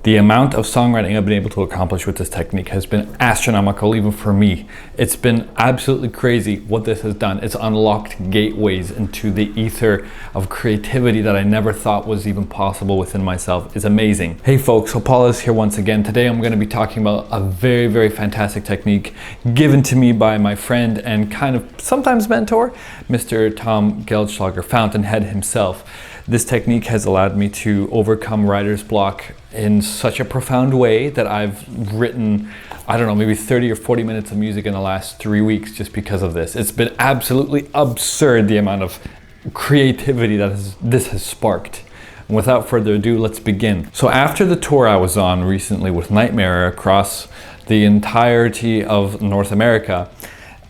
The amount of songwriting I've been able to accomplish with this technique has been astronomical, even for me. It's been absolutely crazy what this has done. It's unlocked gateways into the ether of creativity that I never thought was even possible within myself. It's amazing. Hey folks, so Paul is here once again. Today I'm going to be talking about a very, very fantastic technique given to me by my friend and kind of sometimes mentor, Mr. Tom Geldschlager, Fountainhead himself. This technique has allowed me to overcome writer's block in such a profound way that I've written, I don't know, maybe 30 or 40 minutes of music in the last 3 weeks just because of this. It's been absolutely absurd the amount of creativity that this has sparked. And without further ado, let's begin. So after the tour I was on recently with Nightmare across the entirety of North America,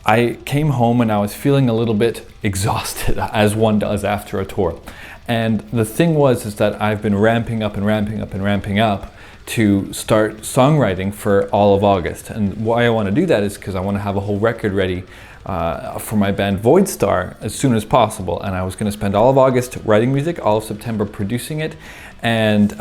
I came home and I was feeling a little bit exhausted, as one does after a tour. And the thing is that I've been ramping up to start songwriting for all of August. And why I want to do that is because I want to have a whole record ready for my band Void Star as soon as possible. And I was going to spend all of August writing music, all of September producing it, and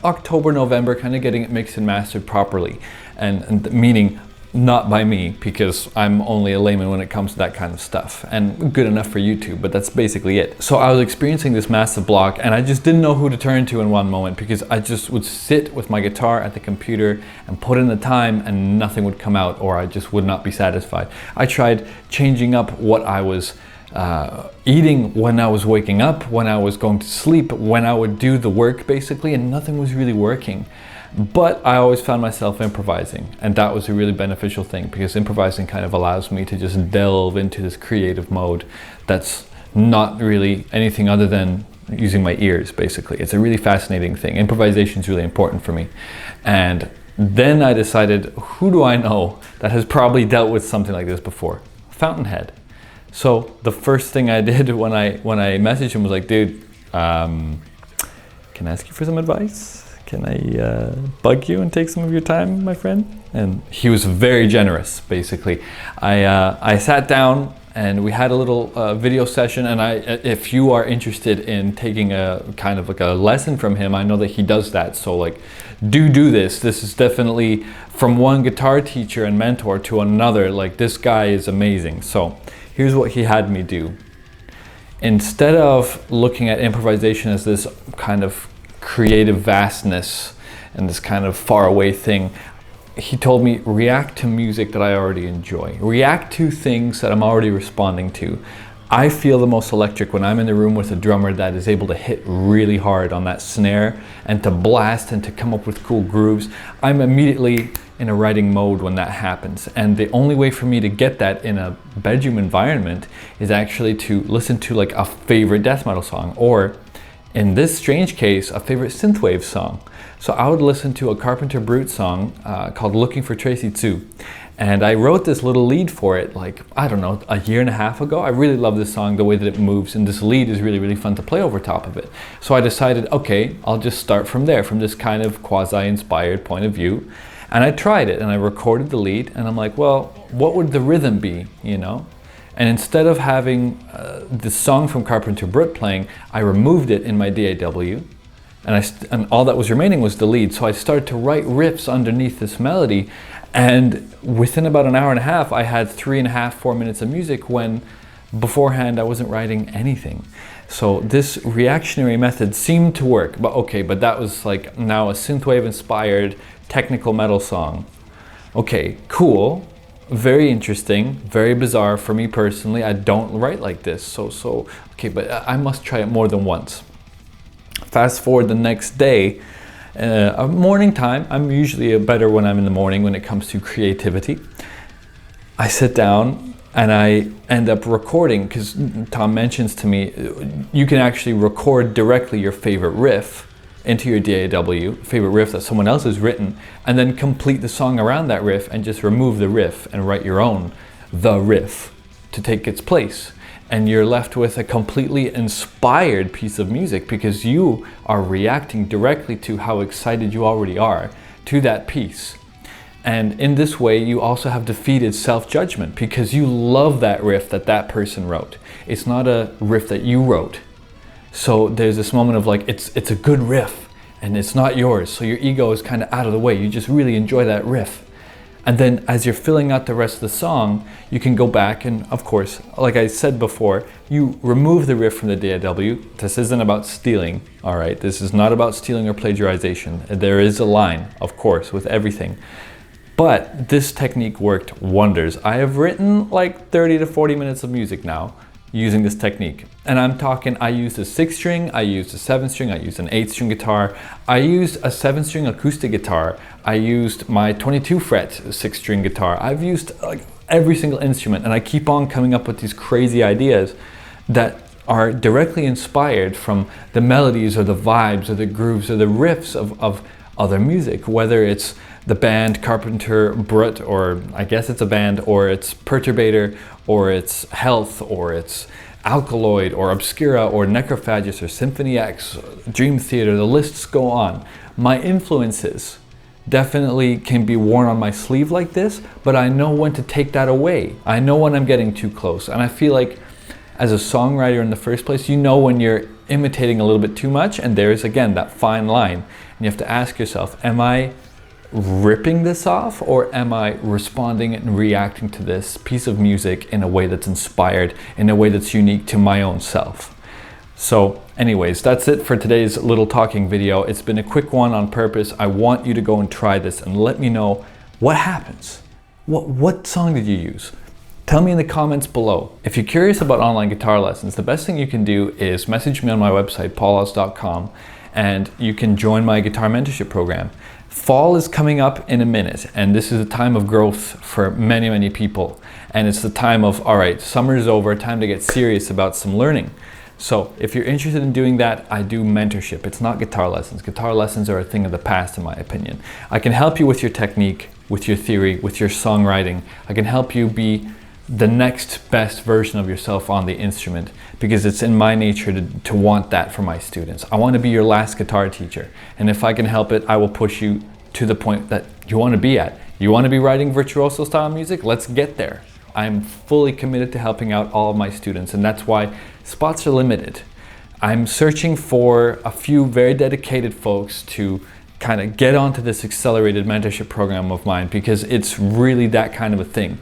October, November kind of getting it mixed and mastered properly. And meaning not by me, because I'm only a layman when it comes to that kind of stuff, and good enough for YouTube, but that's basically it. So I was experiencing this massive block and I just didn't know who to turn to in one moment, because I just would sit with my guitar at the computer and put in the time and nothing would come out, or I just would not be satisfied. I tried changing up what I was eating when I was waking up, when I was going to sleep, when I would do the work basically, and nothing was really working. But I always found myself improvising, and that was a really beneficial thing, because improvising kind of allows me to just delve into this creative mode that's not really anything other than using my ears basically. It's a really fascinating thing. Improvisation is really important for me. And then I decided, who do I know that has probably dealt with something like this before? Fountainhead. So the first thing I did when I messaged him was like, dude, can I ask you for some advice? Can I bug you and take some of your time, my friend? And he was very generous, basically. I sat down and we had a little video session, and if you are interested in taking a kind of like a lesson from him, I know that he does that. So like, do this. This is definitely from one guitar teacher and mentor to another. Like, this guy is amazing. So here's what he had me do. Instead of looking at improvisation as this kind of creative vastness and this kind of far away thing, he told me, react to music that I already enjoy. React to things that I'm already responding to. I feel the most electric when I'm in the room with a drummer that is able to hit really hard on that snare and to blast and to come up with cool grooves. I'm immediately in a writing mode when that happens. And the only way for me to get that in a bedroom environment is actually to listen to like a favorite death metal song, or in this strange case, a favorite synthwave song. So I would listen to a Carpenter Brute song called Looking for Tracy Tzu. And I wrote this little lead for it like, I don't know, a year and a half ago. I really love this song, the way that it moves, and this lead is really, really fun to play over top of it. So I decided, okay, I'll just start from there, from this kind of quasi-inspired point of view. And I tried it and I recorded the lead, and I'm like, well, what would the rhythm be, you know? And instead of having the song from Carpenter Brute playing, I removed it in my DAW, and all that was remaining was the lead. So I started to write riffs underneath this melody, and within about an hour and a half, I had 3.5, 4 minutes of music, when beforehand I wasn't writing anything. So this reactionary method seemed to work, but that was like now a synthwave inspired technical metal song. Okay, cool. Very interesting, very bizarre for me personally. I don't write like this, so okay, but I must try it more than once. Fast forward the next day, morning time. I'm usually better when I'm in the morning when it comes to creativity. I sit down and I end up recording, because Tom mentions to me, you can actually record directly your favorite riff into your DAW, favorite riff that someone else has written, and then complete the song around that riff and just remove the riff and write your own, the riff, to take its place. And you're left with a completely inspired piece of music, because you are reacting directly to how excited you already are to that piece. And in this way, you also have defeated self-judgment, because you love that riff that person wrote. It's not a riff that you wrote. So there's this moment of like, it's a good riff, and it's not yours, so your ego is kind of out of the way. You just really enjoy that riff. And then as you're filling out the rest of the song, you can go back and, of course, like I said before, you remove the riff from the DAW. This isn't about stealing, all right? This is not about stealing or plagiarization. There is a line, of course, with everything. But this technique worked wonders. I have written like 30 to 40 minutes of music now using this technique. And I'm talking, I used a 6-string, I used a 7-string, I used an 8-string guitar, I used a 7-string acoustic guitar, I used my 22-fret 6-string guitar. I've used like every single instrument, and I keep on coming up with these crazy ideas that are directly inspired from the melodies or the vibes or the grooves or the riffs of other music, whether it's the band Carpenter Brut, or I guess it's a band, or it's Perturbator, or it's Health, or it's Alkaloid, or Obscura, or Necrophagus, or Symphony X, Dream Theater, the lists go on. My influences definitely can be worn on my sleeve like this, but I know when to take that away. I know when I'm getting too close, and I feel like as a songwriter in the first place, you know when you're imitating a little bit too much, and there's again that fine line, and you have to ask yourself, am I ripping this off, or am I responding and reacting to this piece of music in a way that's inspired, in a way that's unique to my own self? So anyways, that's it for today's little talking video. It's been a quick one on purpose. I want you to go and try this and let me know what happens. What song did you use? Tell me in the comments below. If you're curious about online guitar lessons, the best thing you can do is message me on my website, paulos.com, and you can join my guitar mentorship program. Fall is coming up in a minute, and this is a time of growth for many, many people. And it's the time of, all right, summer's over, time to get serious about some learning. So if you're interested in doing that, I do mentorship. It's not guitar lessons. Guitar lessons are a thing of the past, in my opinion. I can help you with your technique, with your theory, with your songwriting. I can help you be the next best version of yourself on the instrument, because it's in my nature to want that for my students. I want to be your last guitar teacher, and if I can help it, I will push you to the point that you want to be at. You want to be writing virtuoso style music? Let's get there. I'm fully committed to helping out all of my students, and that's why spots are limited. I'm searching for a few very dedicated folks to kind of get onto this accelerated mentorship program of mine, because it's really that kind of a thing.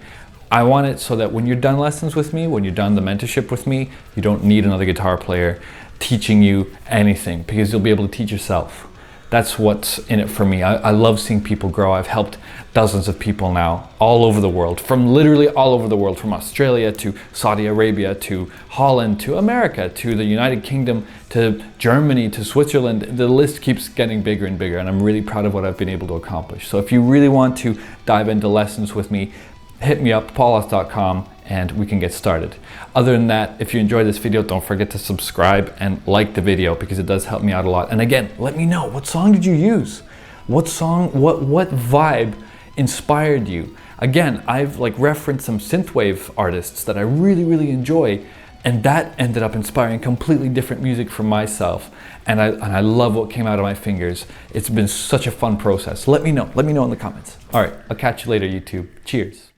I want it so that when you're done lessons with me, when you're done the mentorship with me, you don't need another guitar player teaching you anything, because you'll be able to teach yourself. That's what's in it for me. I love seeing people grow. I've helped dozens of people now all over the world, from literally all over the world, from Australia to Saudi Arabia to Holland to America to the United Kingdom to Germany to Switzerland. The list keeps getting bigger and bigger, and I'm really proud of what I've been able to accomplish. So if you really want to dive into lessons with me, hit me up, paulos.com, and we can get started. Other than that, if you enjoyed this video, don't forget to subscribe and like the video, because it does help me out a lot. And again, let me know, what song did you use? What song, what vibe inspired you? Again, I've like referenced some synthwave artists that I really, really enjoy, and that ended up inspiring completely different music for myself. And I love what came out of my fingers. It's been such a fun process. Let me know in the comments. All right, I'll catch you later, YouTube. Cheers.